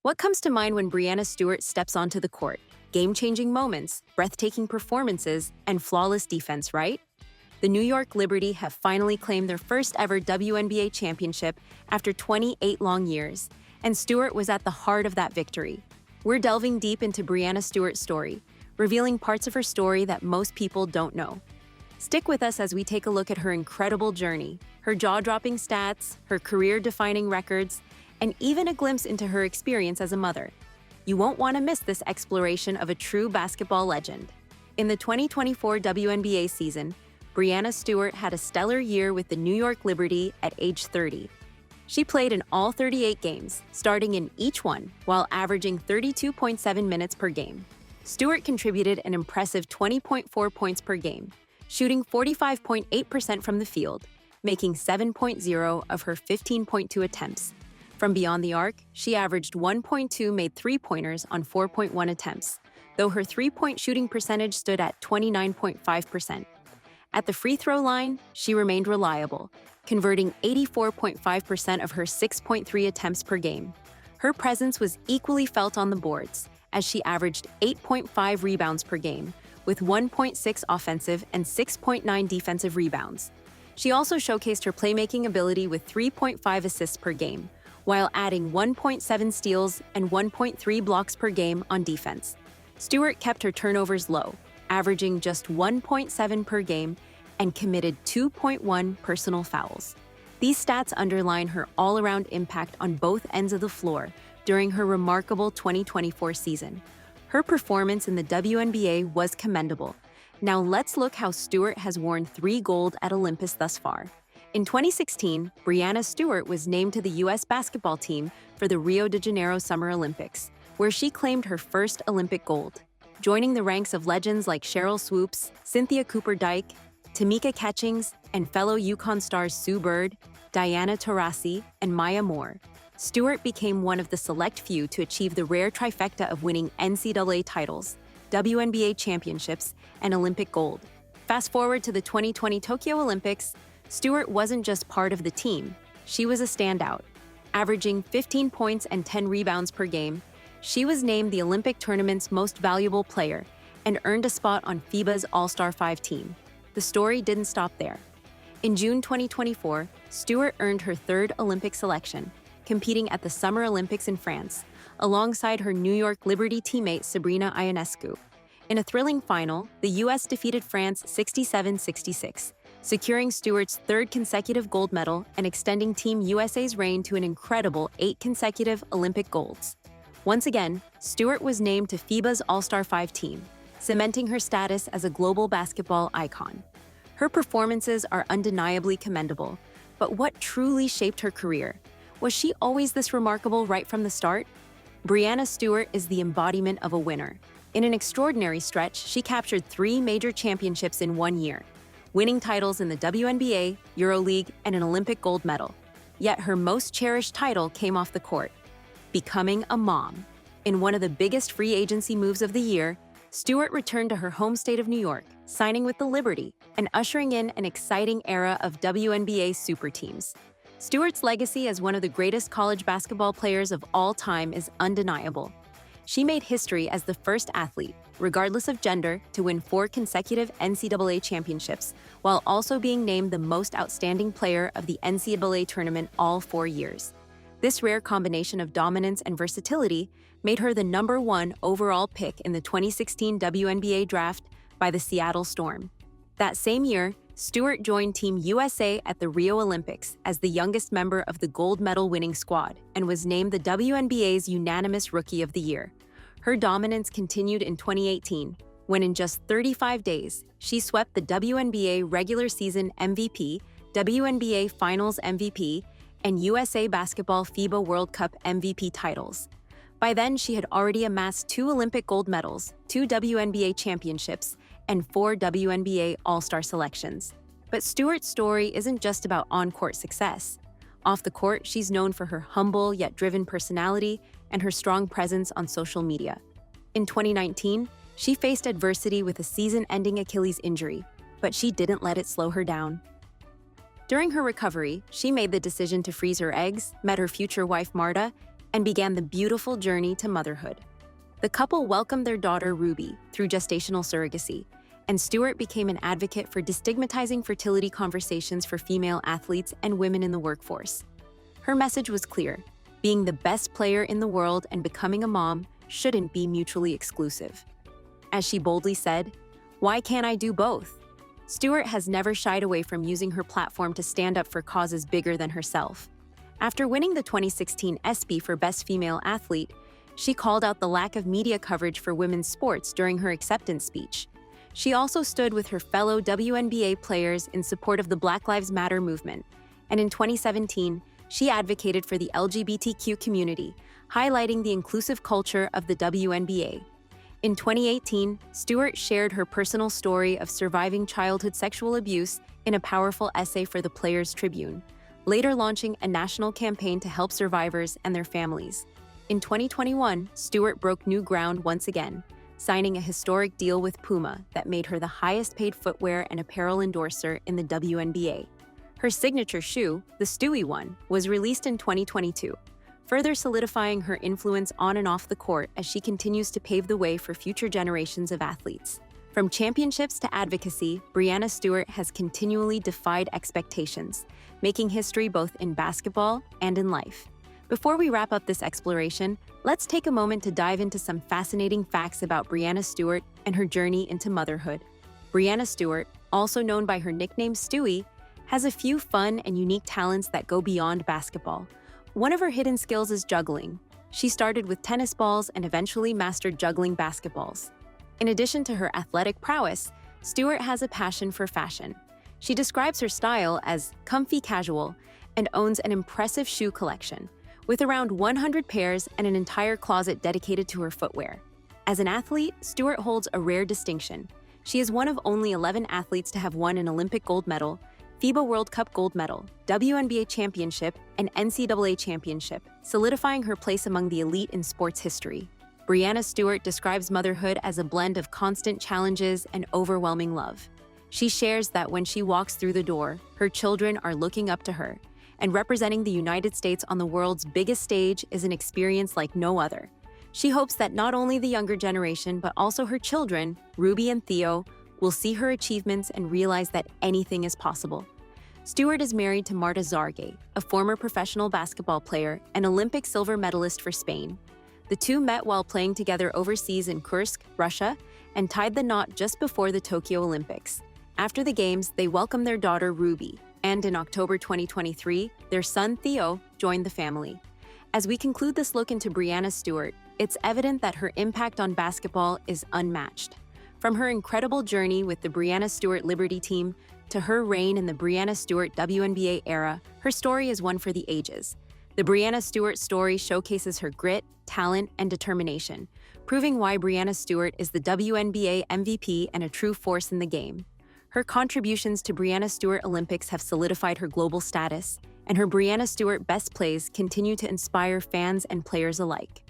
What comes to mind when Breanna Stewart steps onto the court? Game-changing moments, breathtaking performances, and flawless defense, right? The New York Liberty have finally claimed their first ever WNBA championship after 28 long years, and Stewart was at the heart of that victory. We're delving deep into Breanna Stewart's story, revealing parts of her story that most people don't know. Stick with us as we take a look at her incredible journey, her jaw-dropping stats, her career-defining records, and even a glimpse into her experience as a mother. You won't want to miss this exploration of a true basketball legend. In the 2024 WNBA season, Breanna Stewart had a stellar year with the New York Liberty at age 30. She played in all 38 games, starting in each one, while averaging 32.7 minutes per game. Stewart contributed an impressive 20.4 points per game, shooting 45.8% from the field, making 7.0 of her 15.2 attempts. From beyond the arc, she averaged 1.2 made three-pointers on 4.1 attempts, though her three-point shooting percentage stood at 29.5%. At the free throw line, she remained reliable, converting 84.5% of her 6.3 attempts per game. Her presence was equally felt on the boards, as she averaged 8.5 rebounds per game, with 1.6 offensive and 6.9 defensive rebounds. She also showcased her playmaking ability with 3.5 assists per game, while adding 1.7 steals and 1.3 blocks per game on defense. Stewart kept her turnovers low, averaging just 1.7 per game, and committed 2.1 personal fouls. These stats underline her all-around impact on both ends of the floor during her remarkable 2024 season. Her performance in the WNBA was commendable. Now let's look how Stewart has worn 3 gold at Olympus thus far. In 2016, Breanna Stewart was named to the U.S. basketball team for the Rio de Janeiro Summer Olympics, where she claimed her first Olympic gold. Joining the ranks of legends like Sheryl Swoopes, Cynthia Cooper-Dyke, Tamika Catchings, and fellow UConn stars Sue Bird, Diana Taurasi, and Maya Moore, Stewart became one of the select few to achieve the rare trifecta of winning NCAA titles, WNBA championships, and Olympic gold. Fast forward to the 2020 Tokyo Olympics, Stewart wasn't just part of the team, she was a standout. Averaging 15 points and 10 rebounds per game, she was named the Olympic tournament's most valuable player and earned a spot on FIBA's All-Star 5 team. The story didn't stop there. In June 2024, Stewart earned her 3rd Olympic selection, competing at the Summer Olympics in France, alongside her New York Liberty teammate Sabrina Ionescu. In a thrilling final, the U.S. defeated France 67-66, securing Stewart's 3rd consecutive gold medal and extending Team USA's reign to an incredible 8 consecutive Olympic golds. Once again, Stewart was named to FIBA's All-Star 5 team, cementing her status as a global basketball icon. Her performances are undeniably commendable, but what truly shaped her career? Was she always this remarkable right from the start? Breanna Stewart is the embodiment of a winner. In an extraordinary stretch, she captured 3 major championships in 1 year, winning titles in the WNBA, EuroLeague, and an Olympic gold medal. Yet her most cherished title came off the court, becoming a mom. In one of the biggest free agency moves of the year, Stewart returned to her home state of New York, signing with the Liberty and ushering in an exciting era of WNBA super teams. Stewart's legacy as one of the greatest college basketball players of all time is undeniable. She made history as the first athlete, regardless of gender, to win 4 consecutive NCAA championships, while also being named the most outstanding player of the NCAA tournament all 4 years. This rare combination of dominance and versatility made her the #1 overall pick in the 2016 WNBA draft by the Seattle Storm. That same year, Stewart joined Team USA at the Rio Olympics as the youngest member of the gold medal-winning squad and was named the WNBA's unanimous Rookie of the Year. Her dominance continued in 2018, when in just 35 days, she swept the WNBA regular season MVP, WNBA Finals MVP, and USA Basketball FIBA World Cup MVP titles. By then, she had already amassed 2 Olympic gold medals, 2 WNBA championships, and 4 WNBA All-Star selections. But Stewart's story isn't just about on-court success. Off the court, she's known for her humble yet driven personality and her strong presence on social media. In 2019, she faced adversity with a season-ending Achilles injury, but she didn't let it slow her down. During her recovery, she made the decision to freeze her eggs, met her future wife Marta, and began the beautiful journey to motherhood. The couple welcomed their daughter Ruby through gestational surrogacy, and Stewart became an advocate for destigmatizing fertility conversations for female athletes and women in the workforce. Her message was clear: being the best player in the world and becoming a mom shouldn't be mutually exclusive. As she boldly said, "Why can't I do both?" Stewart has never shied away from using her platform to stand up for causes bigger than herself. After winning the 2016 ESPY for Best Female Athlete, she called out the lack of media coverage for women's sports during her acceptance speech. She also stood with her fellow WNBA players in support of the Black Lives Matter movement, and in 2017, she advocated for the LGBTQ community, highlighting the inclusive culture of the WNBA. In 2018, Stewart shared her personal story of surviving childhood sexual abuse in a powerful essay for the Players' Tribune, later launching a national campaign to help survivors and their families. In 2021, Stewart broke new ground once again, signing a historic deal with Puma that made her the highest-paid footwear and apparel endorser in the WNBA. Her signature shoe, the Stewie One, was released in 2022, further solidifying her influence on and off the court as she continues to pave the way for future generations of athletes. From championships to advocacy, Breanna Stewart has continually defied expectations, making history both in basketball and in life. Before we wrap up this exploration, let's take a moment to dive into some fascinating facts about Breanna Stewart and her journey into motherhood. Breanna Stewart, also known by her nickname Stewie, has a few fun and unique talents that go beyond basketball. One of her hidden skills is juggling. She started with tennis balls and eventually mastered juggling basketballs. In addition to her athletic prowess, Stewart has a passion for fashion. She describes her style as comfy casual and owns an impressive shoe collection, with around 100 pairs and an entire closet dedicated to her footwear. As an athlete, Stewart holds a rare distinction. She is one of only 11 athletes to have won an Olympic gold medal, FIBA World Cup gold medal, WNBA championship, and NCAA championship, solidifying her place among the elite in sports history. Breanna Stewart describes motherhood as a blend of constant challenges and overwhelming love. She shares that when she walks through the door, her children are looking up to her, and representing the United States on the world's biggest stage is an experience like no other. She hopes that not only the younger generation, but also her children, Ruby and Theo, will see her achievements and realize that anything is possible. Stewart is married to Marta Zargay, a former professional basketball player and Olympic silver medalist for Spain. The two met while playing together overseas in Kursk, Russia, and tied the knot just before the Tokyo Olympics. After the games, they welcomed their daughter Ruby, and in October 2023, their son Theo joined the family. As we conclude this look into Breanna Stewart, it's evident that her impact on basketball is unmatched. From her incredible journey with the Breanna Stewart Liberty team to her reign in the Breanna Stewart WNBA era, her story is one for the ages. The Breanna Stewart story showcases her grit, talent, and determination, proving why Breanna Stewart is the WNBA MVP and a true force in the game. Her contributions to Breanna Stewart Olympics have solidified her global status, and her Breanna Stewart best plays continue to inspire fans and players alike.